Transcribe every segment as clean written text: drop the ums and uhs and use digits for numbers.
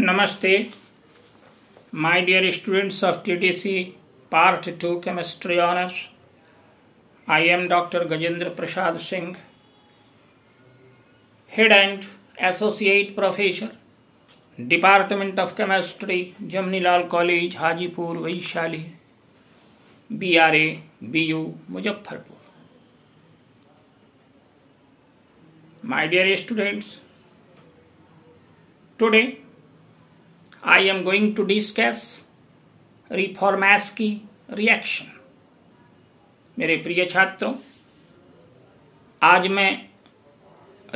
Namaste, my dear students of TTC Part 2 Chemistry Honours. I am Dr. Gajendra Prasad Singh, Head and Associate Professor, Department of Chemistry, Jamnilal College, Hajipur, Vaishali, BRA, BU, Muzaffarpur. My dear students, today I am going to discuss Reformatsky reaction. मेरे प्रिय छात्रों, आज मैं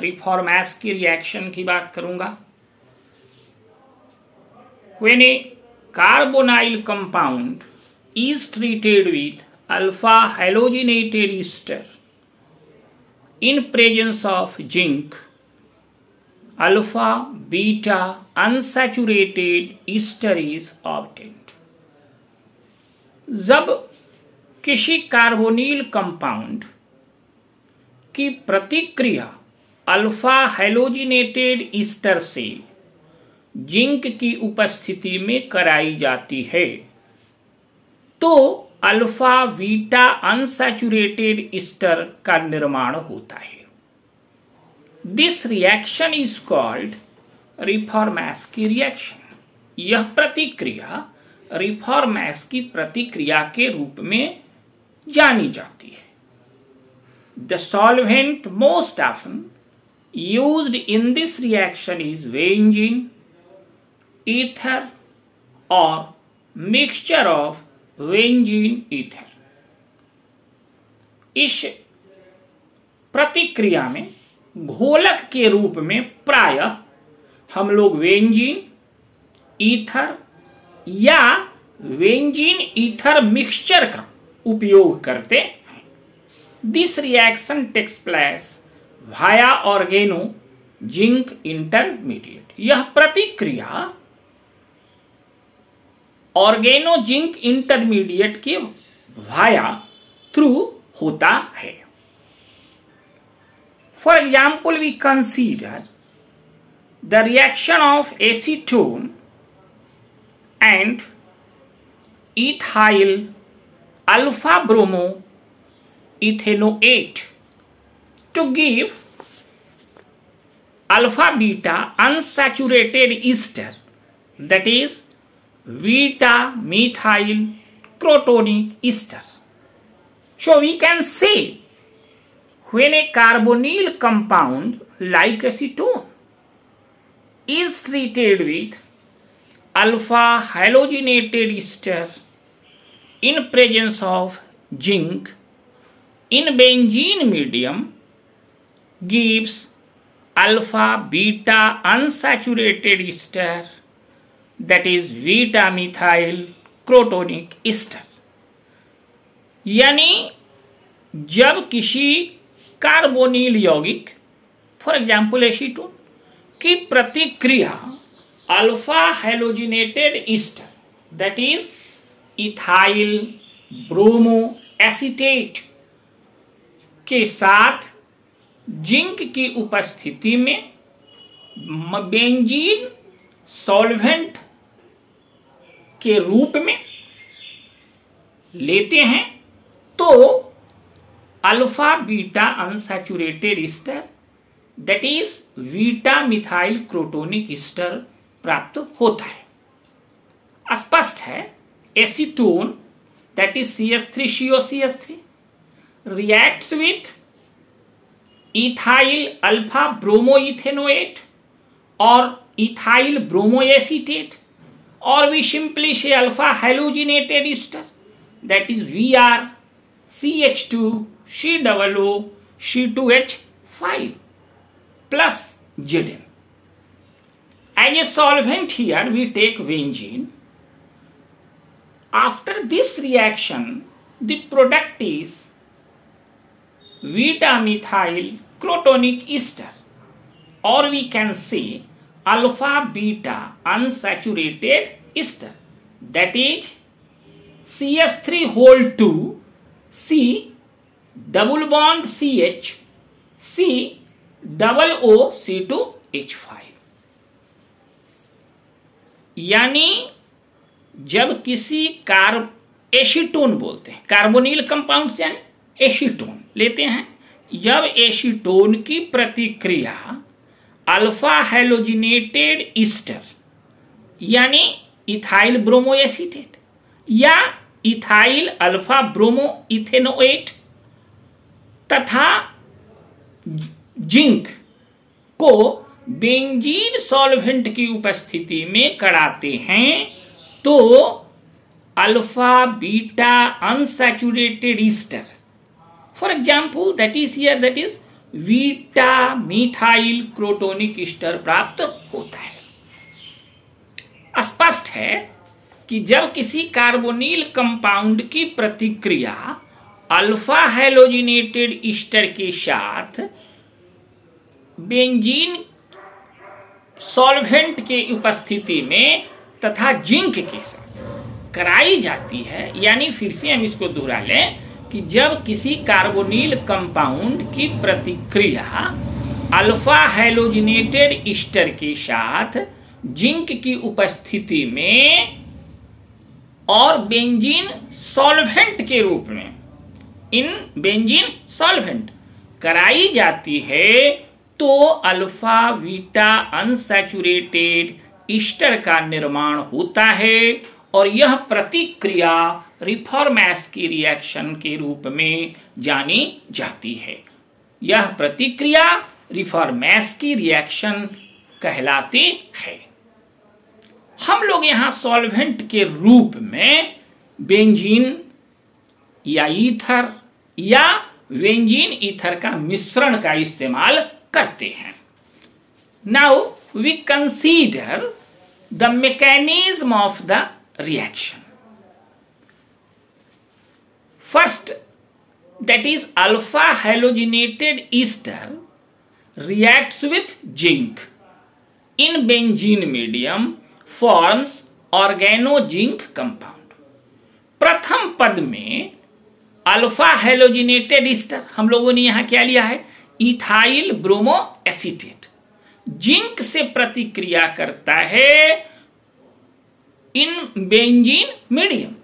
Reformatsky reaction की बात करूंगा. When a carbonyl compound is treated with alpha halogenated ester in presence of zinc, alpha beta unsaturated ester is obtained. जब किसी कार्बोनिल कंपाउंड की प्रतिक्रिया अल्फा हैलोजिनेटेड ईस्टर से जिंक की उपस्थिति में कराई जाती है तो अल्फा बीटा अनसैचुरेटेड ईस्टर का निर्माण होता है. This reaction is called Reformatsky reaction. यह प्रतिक्रिया Reformatsky प्रतिक्रिया के रूप में जानी जाती है. The solvent most often used in this reaction is benzene, ether or mixture of benzene ether. इस प्रतिक्रिया में घोलक के रूप में प्रायः हम लोग बेंजीन, ईथर या बेंजीन ईथर मिक्सचर का उपयोग करते हैं. This reaction takes place via organo zinc intermediate. यह प्रतिक्रिया ऑर्गेनो जिंक इंटरमीडिएट के वाया थ्रू होता है. For example, we consider the reaction of acetone and ethyl alpha bromo ethanoate to give alpha beta unsaturated ester, that is beta methyl crotonic ester. So we can say when a carbonyl compound like acetone is treated with alpha halogenated ester in presence of zinc in benzene medium gives alpha beta unsaturated ester, that is beta methyl crotonic ester. यानी जब किसी carbonyl यौगिक for example acetone की प्रतिक्रिया alpha halogenated Easter, that is ethyl bromo acetate के साथ zinc की उपस्थिति में बेंजीन सॉल्वेंट के रूप में लेते हैं तो alpha beta unsaturated Easter, that is beta methyl crotonic Easter प्राप्त होता है. स्पष्ट है acetone, that is CH3COCH3 reacts with ethyl alpha bromoethanoate or ethyl bromoacetate, or we simply say alpha halogenated ester, that is Br CH2 COO C2H5 plus Zn. As a solvent here we take benzene. After this reaction the product is beta methyl crotonic ester, or we can say alpha beta unsaturated ester, that is CH3 whole 2 C double bond CH C double O C2H5. यानी जब किसी acetone बोलते हैं, carbonyl compound यानी acetone लेते हैं, जब acetone की प्रतिक्रिया अल्फा हैलोजिनेटेड ईस्टर यानी इथाइल ब्रोमो एसीटेट या इथाइल अल्फा ब्रोमो इथेनोएट तथा जिंक को बेंजीन सॉल्वेंट की उपस्थिति में कराते हैं तो alpha beta unsaturated Easter, for example that is beta methyl crotonic Easter प्राप्त होता है। स्पष्ट है कि जब किसी कार्बोनिल कंपाउंड की प्रतिक्रिया अल्फा हैलोजिनेटेड ईस्टर के साथ बेंजीन सॉल्वेंट के उपस्थिति में तथा जिंक के साथ कराई जाती है, यानी फिर से हम इसको दोहरा लें कि जब किसी कार्बोनिल कंपाउंड की प्रतिक्रिया अल्फा हैलोजिनेटेड ईस्टर के साथ जिंक की उपस्थिति में और बेंजीन सॉल्वेंट के रूप में इन बेंजीन सॉल्वेंट कराई जाती है तो अल्फा बीटा अनसैचुरेटेड ईस्टर का निर्माण होता है और यह प्रतिक्रिया रिफॉर्मेस की रिएक्शन के रूप में जानी जाती है। यह प्रतिक्रिया रिफॉर्मेस की रिएक्शन कहलाती है। हम लोग यहां सॉल्वेंट के रूप में बेंजीन या ईथर या बेंजीन ईथर का मिश्रण का इस्तेमाल करते हैं। Now we consider the mechanism of the reaction. First, that is alpha halogenated ester reacts with zinc in benzene medium forms organozinc compound। प्रथम पद में अल्फा हैलोजिनेटेड ईस्टर हम लोगों ने यहां क्या लिया है, इथाइल ब्रोमो एसीटेट, जिंक से प्रतिक्रिया करता है इन बेंजीन मीडियम,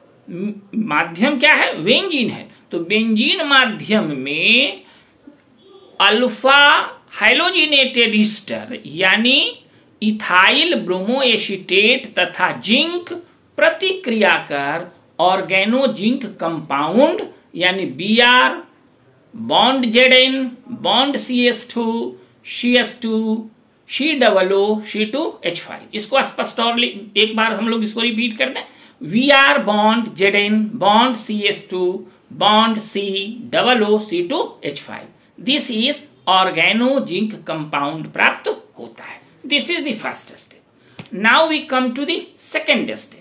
माध्यम क्या है, बेंजीन है, तो बेंजीन माध्यम में अल्फा हैलोजिनेटेड ईस्टर यानी इथाइल ब्रोमो एसीटेट तथा जिंक प्रतिक्रिया कर ऑर्गेनोजिंक कंपाउंड यानी Br bond Zn bond CS2 CS2 COO C2H5। इसको स्पष्ट और एक बार हम लोग इसको रिपीट करते हैं, Vr bond Zn bond CS2 bond COO C2H5। This is organozinc compound प्राप्त होता है। This is the first step. Now we come to the second step.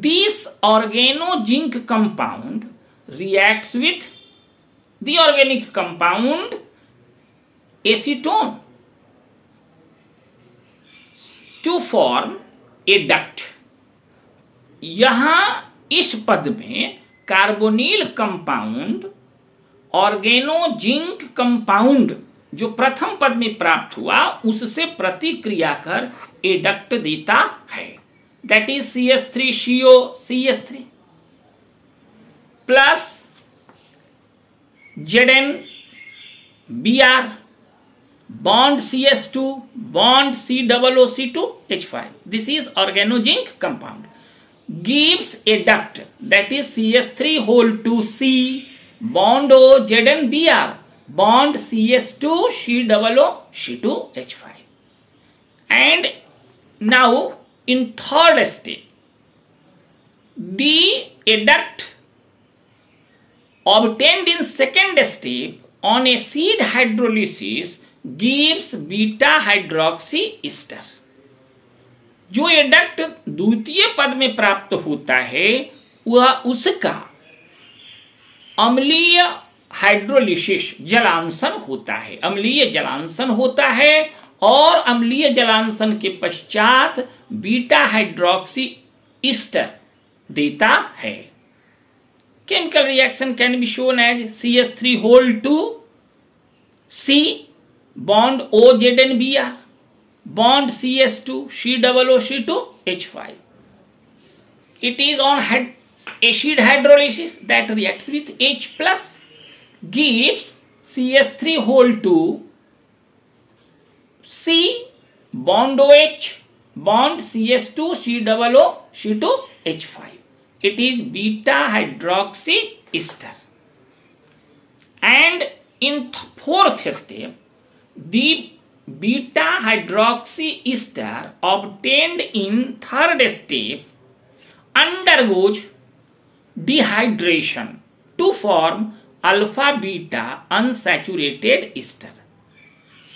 This organozinc compound reacts with the organic compound acetone to form a duct। यहां इस पद में carbonyl compound ऑर्गेनोजिंक compound जो प्रथम पद में प्राप्त हुआ उससे प्रतिक्रिया कर ए डक्ट देता है, that is CS3CO CS3 plus Zn Br bond CS2 bond COO C2H5। This is organozinc compound gives a duct that is CS3 whole 2C bond O Zn Br bond CS2 COO C2H5। And now in third step, the adduct obtained in second step on acid hydrolysis gives beta hydroxy ester। जो adduct द्वितीय पद में प्राप्त होता है वह उसका अम्लीय हाइड्रोलिसिस जलांसन होता है, अम्लीय जलांसन होता है और अम्लीय जलांसन के पश्चात बीटा हाइड्रोक्सी ईस्टर देता है। Chemical reaction can be shown as CS3 whole 2C bond OZnBr bond CS2 COOH5. It is on acid hydrolysis that reacts with H plus, gives CS3 C bond OH bond CS2 COOH5. It is beta hydroxy ester. And in fourth step, the beta hydroxy ester obtained in third step undergoes dehydration to form alpha beta unsaturated ester.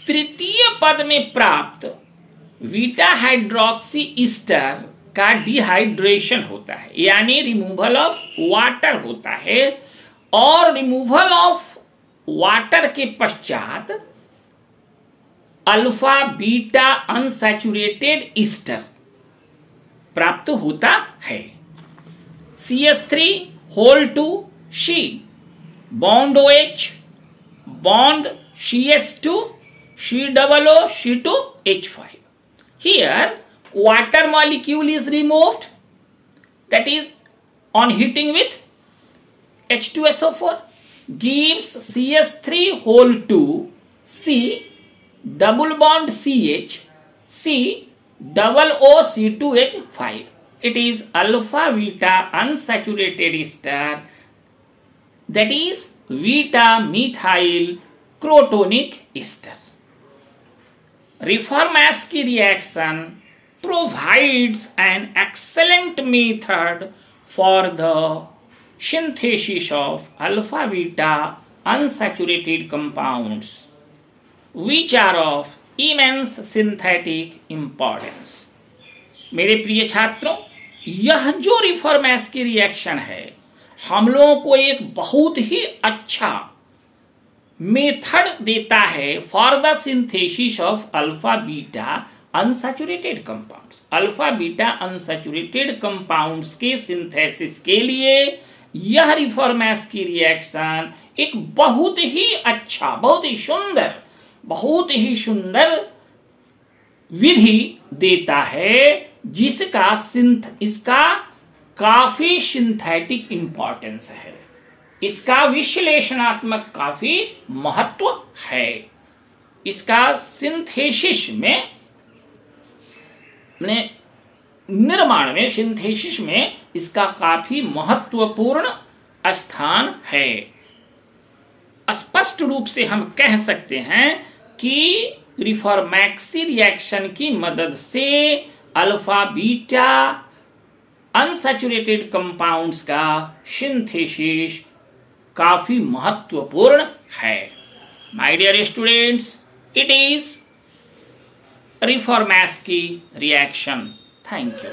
तृतीय पद में प्राप्त beta hydroxy Easter का dehydration होता है, यानी removal of water होता है, और रिमूवल ऑफ वाटर के पश्चात अल्फा बीटा अनसैचुरेटेड ईस्टर प्राप्त होता है। CS3 C bond OH bond CS2 COOH5. Here water molecule is removed, that is on heating with H2SO4, gives CS3 C double bond CH C double OC2H5. It is alpha beta unsaturated ester, that is beta methyl crotonic ester. Reformansky reaction provides an excellent method for the synthesis of alpha beta unsaturated compounds which are of immense synthetic importance. मेरे प्रिय छात्रों, यह जो रिफॉर्मेंस्की reaction है हम लोगों को एक बहुत ही अच्छा मेथड देता है for the synthesis of alpha beta unsaturated compounds. Alpha beta unsaturated compounds के सिंथेसिस के लिए यह रिफॉर्मेंस्की रिएक्शन एक बहुत ही अच्छा, बहुत ही सुंदर विधि देता है, इसका काफी सिंथेटिक इंपॉर्टेंस है, इसका विश्लेषणात्मक काफी महत्व है, इसका सिंथेसिस में निर्माण में सिंथेसिस में इसका काफी महत्वपूर्ण स्थान है। स्पष्ट रूप से हम कह सकते हैं कि रिफॉर्मेंस्की रिएक्शन की मदद से अल्फा बीटा अनसैचुरेटेड कंपाउंड्स का सिंथेसिस काफी महत्वपूर्ण है। My dear students, it is Reformatsky reaction. Thank you.